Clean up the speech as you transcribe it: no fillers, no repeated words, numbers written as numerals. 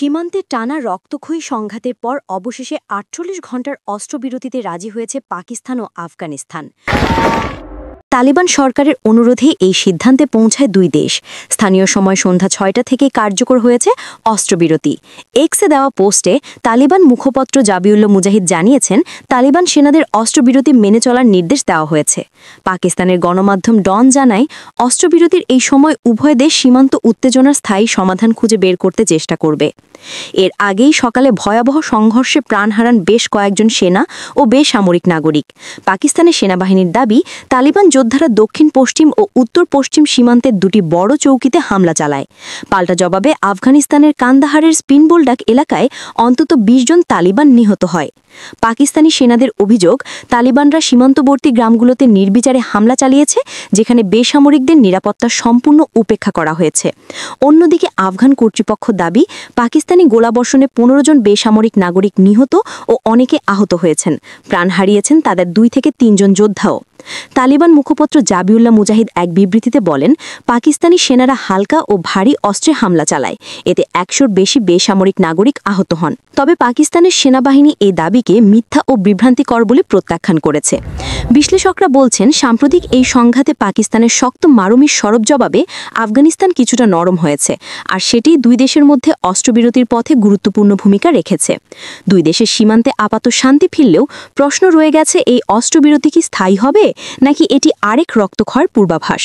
সীমান্তে টানা রক্তক্ষয়ী সংঘাতের পর অবশেষে ৪৮ ঘণ্টার অস্ত্রবিরতিতে রাজি হয়েছে পাকিস্তান ও আফগানিস্তান। তালিবান সরকারের অনুরোধে এই সিদ্ধান্তে পৌঁছায় দুই দেশ। স্থানীয় সময় সন্ধ্যা ৬টা থেকেই কার্যকর হয়েছে অস্ত্রবিরতি। এক্সে দেওয়া পোস্টে তালিবান মুখপাত্র জাবিউল্লাহ মুজাহিদ জানিয়েছেন, তালিবান সেনাদের অস্ত্রবিরতি মেনে চলার নির্দেশ দেওয়া হয়েছে। পাকিস্তানের গণমাধ্যম ডন জানায়, অস্ত্রবিরতির এই সময় উভয় দেশ সীমান্ত উত্তেজনার স্থায়ী সমাধান খুঁজে বের করতে চেষ্টা করবে। এর আগেই সকালে ভয়াবহ সংঘর্ষে প্রাণ হারান বেশ কয়েকজন সেনা ও বেসামরিক নাগরিক। পাকিস্তানের সেনাবাহিনীর দাবি, তালিবান যোদ্ধারা দক্ষিণ পশ্চিম ও উত্তর পশ্চিম সীমান্তের দুটি বড় চৌকিতে হামলা চালায়। পাল্টা জবাবে আফগানিস্তানের কান্দাহারের স্পিনবোল্ডাক এলাকায় অন্তত ২০ জন তালিবান নিহত হয়। পাকিস্তানি সেনাদের অভিযোগ, তালিবানরা সীমান্তবর্তী গ্রামগুলোতে নির্বিচারে হামলা চালিয়েছে, যেখানে বেসামরিকদের নিরাপত্তা সম্পূর্ণ উপেক্ষা করা হয়েছে। অন্যদিকে আফগান কর্তৃপক্ষ দাবি, পাকিস্তানি গোলাবর্ষণে ১৫ জন বেসামরিক নাগরিক নিহত ও অনেকে আহত হয়েছেন। প্রাণ হারিয়েছেন তাদের ২ থেকে ৩ জন যোদ্ধাও। তালিবান মুখপাত্র জাবিউল্লাহ মুজাহিদ এক বিবৃতিতে বলেন, পাকিস্তানি সেনারা হালকা ও ভারী অস্ত্রে হামলা চালায়। এতে ১০০-র বেশি বেসামরিক নাগরিক আহত হন। তবে পাকিস্তানের সেনাবাহিনী এই দাবিকে মিথ্যা ও বিভ্রান্তিকর বলে প্রত্যাখ্যান করেছে। বিশ্লেষকরা বলছেন, সাম্প্রতিক এই সংঘাতে পাকিস্তানের শক্ত মারুমির সরব জবাবে আফগানিস্তান কিছুটা নরম হয়েছে, আর সেটি দুই দেশের মধ্যে অস্ত্রবিরতির পথে গুরুত্বপূর্ণ ভূমিকা রেখেছে। দুই দেশের সীমান্তে আপাত শান্তি ফিরলেও প্রশ্ন রয়ে গেছে, এই অস্ত্রবিরতি কি স্থায়ী হবে নাকি এটি আরেক রক্তক্ষয়ের পূর্বাভাস।